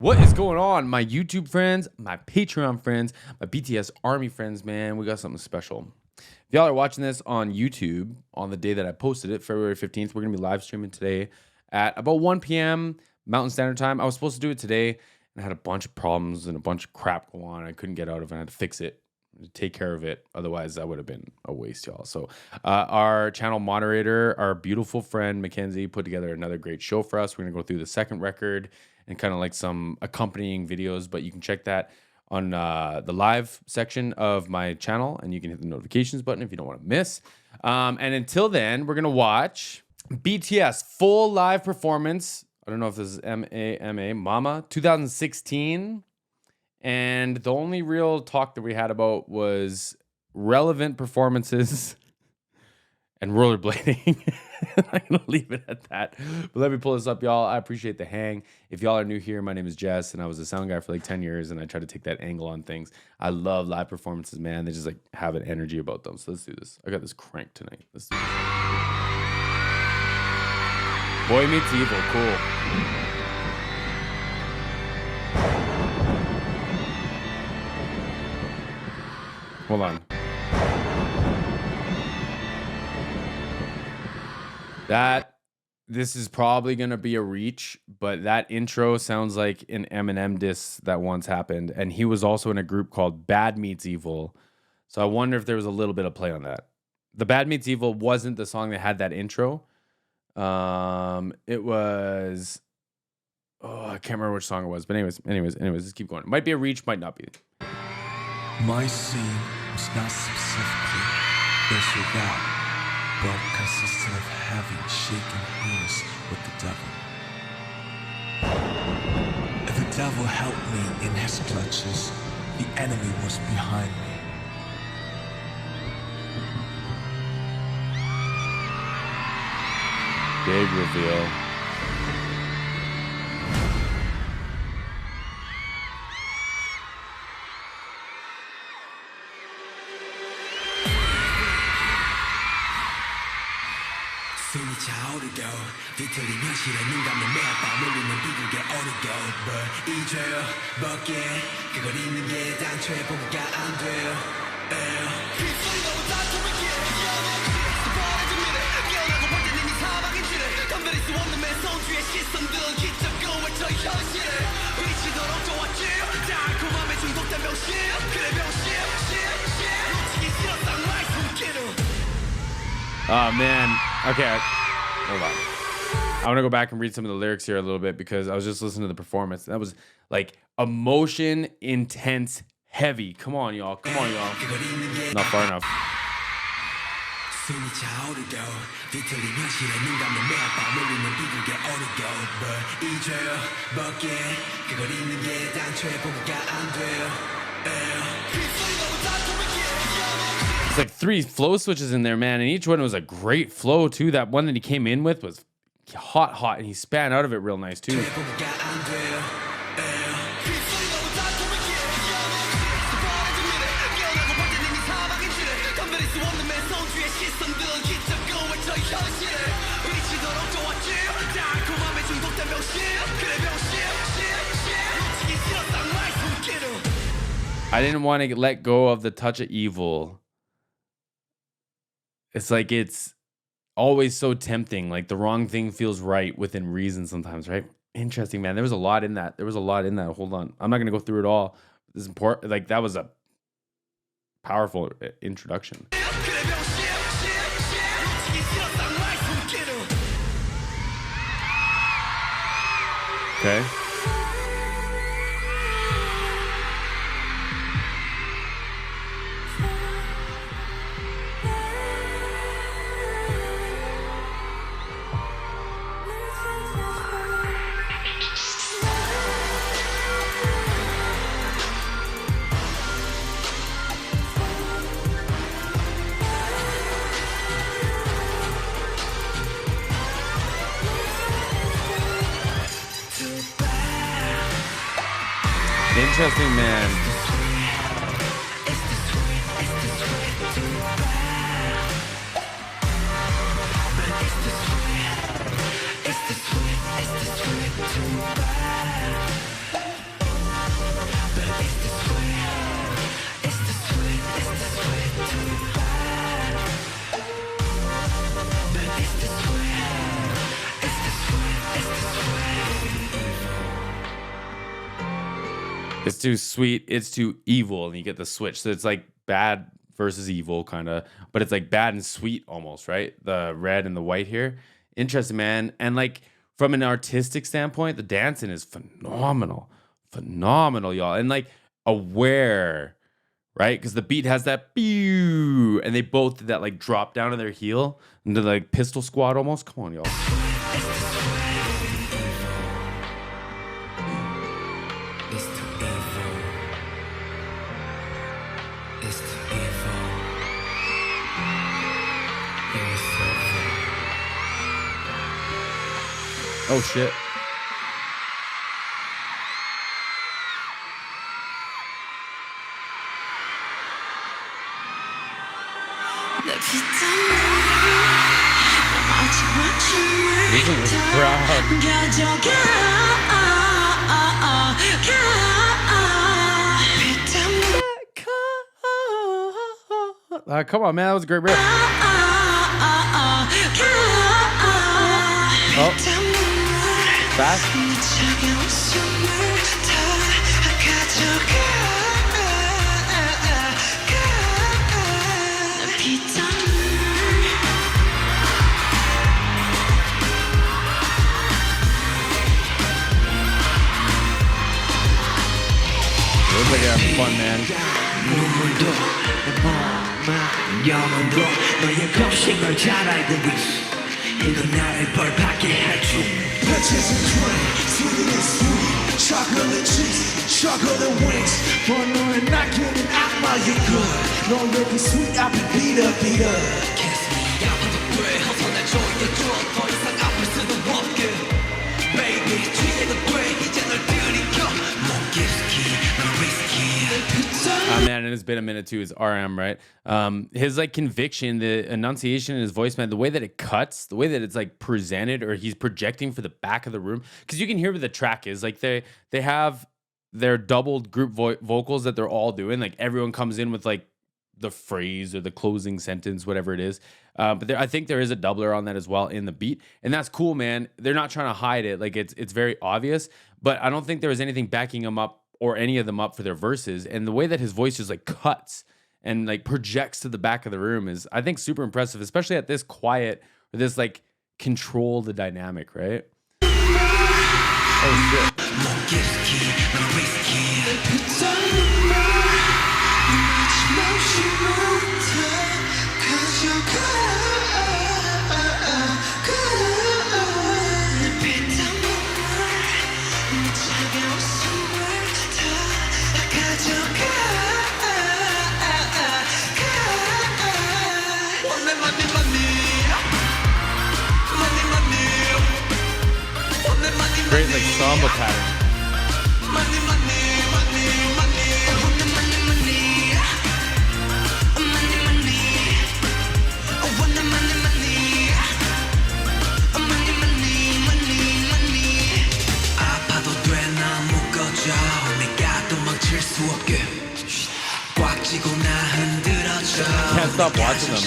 What is going on, my YouTube friends, my Patreon friends, my BTS Army friends, man? We got something special. If y'all are watching this on YouTube on the day that I posted it, February 15th, we're going to be live streaming today at about 1 p.m. Mountain Standard Time. I was supposed to do it today, and I had a bunch of problems and a bunch of crap go on. I couldn't get out of it. I had to fix it, take care of it. Otherwise, that would have been a waste, y'all. So our channel moderator, our beautiful friend, Mackenzie, put together another great show for us. We're going to go through the second record and kind of like some accompanying videos, but you can check that on the live section of my channel, and you can hit the notifications button if you don't want to miss. And until then, we're going to watch BTS full live performance. I don't know if this is Mama 2016. And the only real talk that we had about was relevant performances and rollerblading. I'm going to leave it at that. But let me pull this up, y'all. I appreciate the hang. If y'all are new here, my name is Jess, and I was a sound guy for like 10 years, and I try to take that angle on things. I love live performances, man. They just like have an energy about them. So let's do this. I got this crank tonight. Let's do this. Boy Meets Evil. Cool. Hold on. This is probably going to be a reach, but that intro sounds like an Eminem diss that once happened. And he was also in a group called Bad Meets Evil. So I wonder if there was a little bit of play on that. The Bad Meets Evil wasn't the song that had that intro. It was, I can't remember which song it was. But anyways, let's keep going. It might be a reach, might not be. My scene was not specifically this or that, but consisted of having shaken hands with the devil. If the devil held me in his clutches, the enemy was behind me. Big reveal. 숨이 차오르고 뒤틀린 현실에 눈 감는 매일 밤 울리는 비극에 오르고 But 잊어요 벗게 그걸 잊는 게 단초에 포기가 안 돼요 빗소리 너무 다투르게 버려집니다 깨어나고 볼 땐 이미 사막인지를 건드릴 수 없는 맨손주의 시선들 기적고 외쳐 현실을 미치도록 좋았지 달콤함에 중독된 병실 그래 병실 놓치기 싫었던 나의 손길을 Oh, man. Okay. Hold on. I want to go back and read some of the lyrics here a little bit because I was just listening to the performance. That was like emotion, intense, heavy. Come on, y'all. Come on, y'all. Not far enough. 숨이 차오르고 뒤틀린 현실에 눈 감는 매일 밤 울리는 비극에 오르고 But 잊어요 벗게 그걸 잊는 게 단초에 포기가 안 돼요 빗소리 너무 다투르게 It's like 3 flow switches in there, man. And each one was a great flow, too. That one that he came in with was hot. And he span out of it real nice, too. I didn't want to let go of the touch of evil. It's like it's always so tempting. Like the wrong thing feels right within reason sometimes, right? Interesting, man. There was a lot in that. Hold on. I'm not going to go through it all. This is important. Like that was a powerful introduction. Okay. Interesting, man. It's too sweet. It's too evil, and you get the switch. So it's like bad versus evil, kind of, but it's like bad and sweet almost, right? The red and the white here. Interesting, man. And like from an artistic standpoint, the dancing is phenomenal, phenomenal, y'all. And like aware, right? Because the beat has that pew, and they both did that like drop down to their heel into like pistol squat almost. Come on, y'all. Oh shit. Listen to the crowd. Come on, man. That was a great riff. Oh. Fast. Looks like you're having fun, man. 영혼도 너의 겁심을 잘 알고 있어 이건 나를 벌받게 할줄 Peaches and cream, sweet and sweet Chocolate cheeks, chocolate wings 번호에 낚이는 악마의 good 넌 왜 이렇게 sweet 앞에 beat up Kiss me 아파도 돼 어서 날 조여줘 더 이상 아플 수도 없게 Baby 취해도 돼 이제 널 들이켜 몽기스키 넌 risky Man, and it's been a minute too. Is RM, right? His like conviction, the enunciation in his voice, man, the way that it cuts, the way that it's like presented, or he's projecting for the back of the room, because you can hear what the track is. Like they have their doubled group vocals that they're all doing. Like everyone comes in with like the phrase or the closing sentence, whatever it is. But I think there is a doubler on that as well in the beat, and that's cool, man. They're not trying to hide it. Like it's very obvious, but I don't think there was anything backing them up or any of them up for their verses. And the way that his voice just like cuts and like projects to the back of the room is, I think, super impressive, especially at this quiet, or this like control the dynamic, right? Oh shit. Great like samba pattern. Can't stop watching them.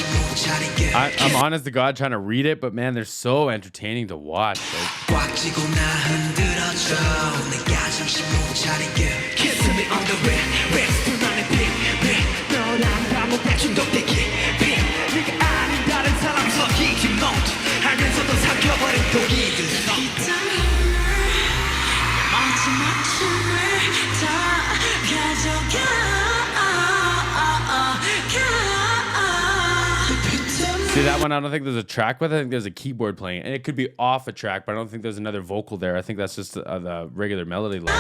I'm honest to God trying to read it, but man, they're so entertaining to watch. Like, see that one? I don't think there's a track with it. I think there's a keyboard playing, and it could be off a track, but I don't think there's another vocal there. I think that's just the regular melody line.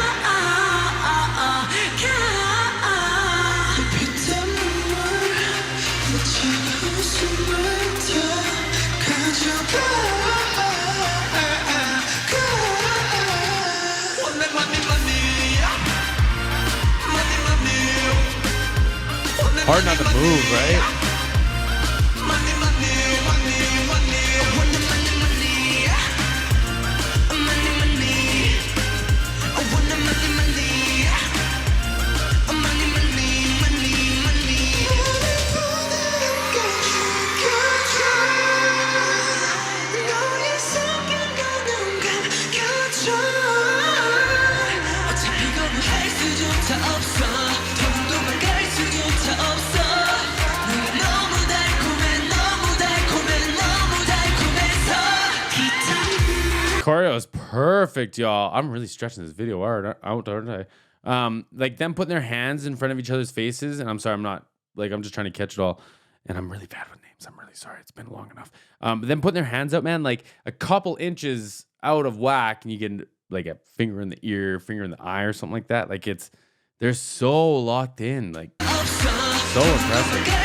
Hard not to move, right? perfect, y'all. I'm really stretching this video out, aren't I? Like them putting their hands in front of each other's faces, and I'm sorry, I'm not like I'm just trying to catch it all, and I'm really bad with names. I'm really sorry. It's been long enough. But then putting their hands out, man, like a couple inches out of whack, and you get like a finger in the ear, finger in the eye, or something like that. Like they're so locked in, like so impressive.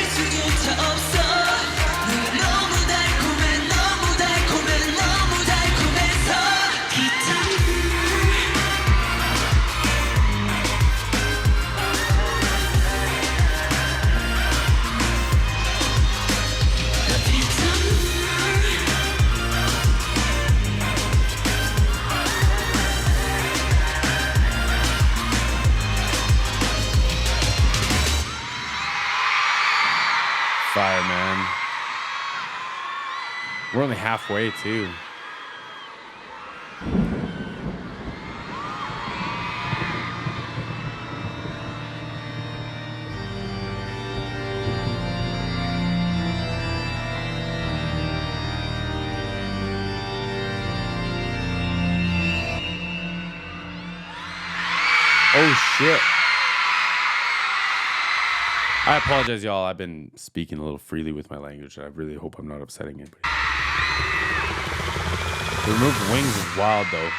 Fire, man. We're only halfway too. Oh shit. I apologize, y'all. I've been speaking a little freely with my language, and I really hope I'm not upsetting anybody. The removed wings is wild, though.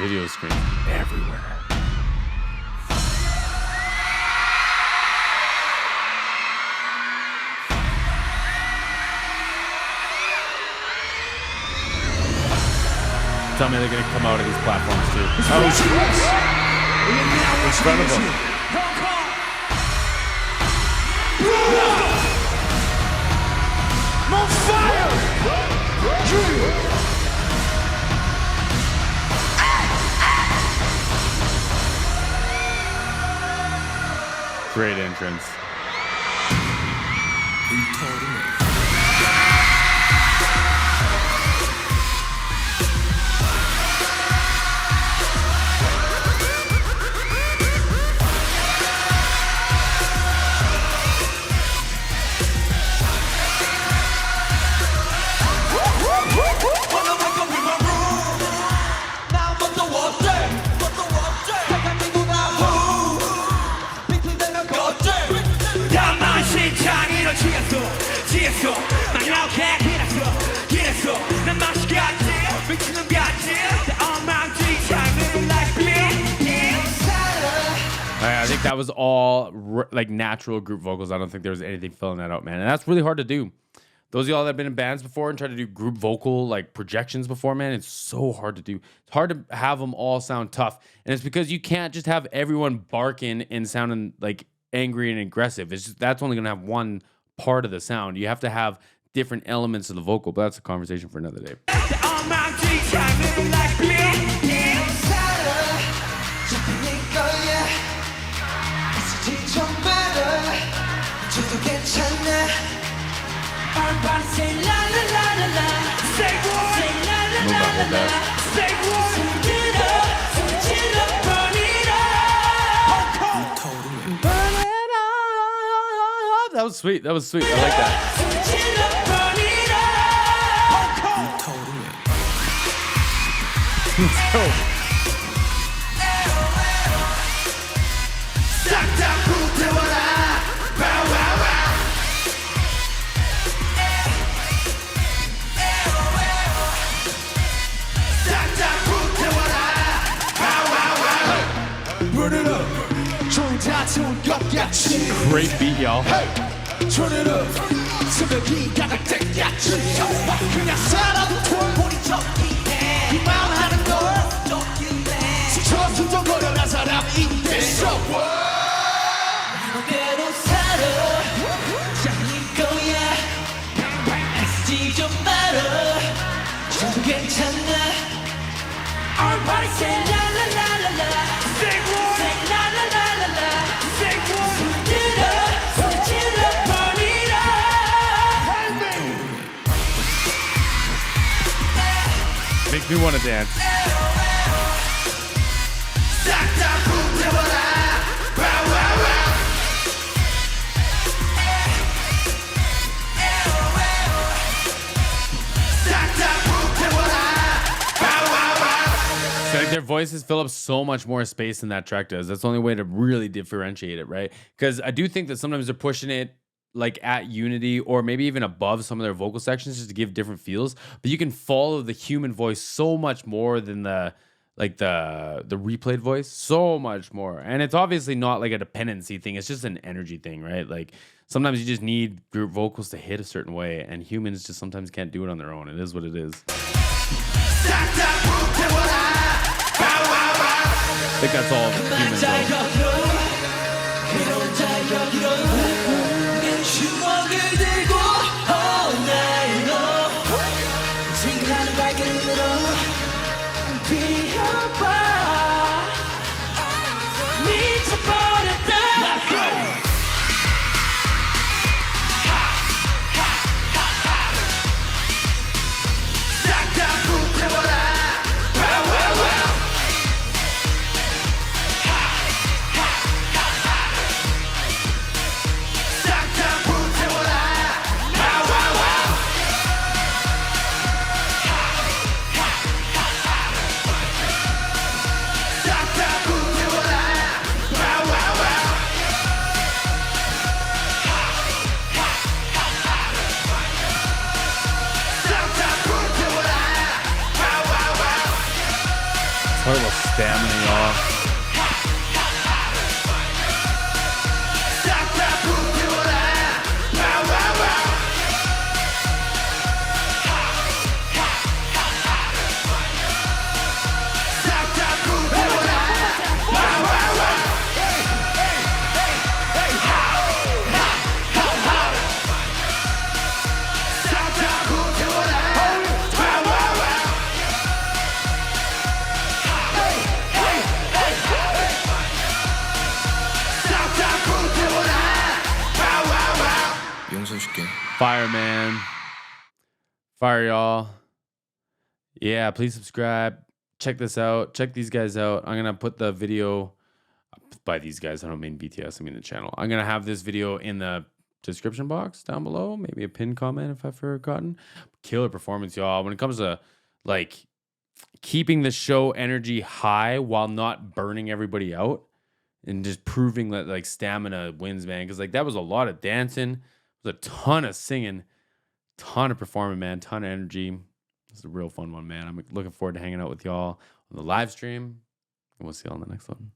Video screens everywhere. Tell me they're gonna come out of these platforms too. Oh, in front of them. I'm on fire! Great entrance. I think that was all like natural group vocals. I don't think there was anything filling that out, man. And that's really hard to do. Those of y'all that have been in bands before and tried to do group vocal like projections before, man, it's so hard to do. It's hard to have them all sound tough. And it's because you can't just have everyone barking and sounding like angry and aggressive. It's just, that's only going to have one part of the sound. You have to have different elements of the vocal, but that's a conversation for another day. That was sweet. That was sweet. I like that. Let's go. Great beat, y'all. Turn it up. 야 지켜봐 그냥 살아도 돌고리 저기해 희망하는 걸 수천수천거려라 사람이 됐어 나대로 살아 짱일 거야 애쓰지 좀 말아 저도 괜찮아 Everybody say la la la la la Say what? Say la la la la la Say what? 손 들어 손 질러 버리라 Makes me want to dance. 싹 다 불태워라 싹 다 불태워라 So, like, their voices fill up so much more space than that track does. That's the only way to really differentiate it, right? Because I do think that sometimes they're pushing it like at unity or maybe even above some of their vocal sections just to give different feels. But you can follow the human voice so much more than the replayed voice, so much more. And it's obviously not like a dependency thing. It's just an energy thing, right? Like sometimes you just need group vocals to hit a certain way, and humans just sometimes can't do it on their own. It is what it is. I think that's all humans Talk about stamina, y'all. Fire, man. Fire, y'all. Yeah, please subscribe. Check this out. Check these guys out. I'm going to put the video, by these guys, I don't mean BTS, I mean the channel. I'm going to have this video in the description box down below. Maybe a pinned comment if I've forgotten. Killer performance, y'all. When it comes to, like, keeping the show energy high while not burning everybody out and just proving that, like, stamina wins, man. Because, like, that was a lot of dancing. There's a ton of singing, ton of performing, man, ton of energy. It's a real fun one, man. I'm looking forward to hanging out with y'all on the live stream, and we'll see y'all on the next one.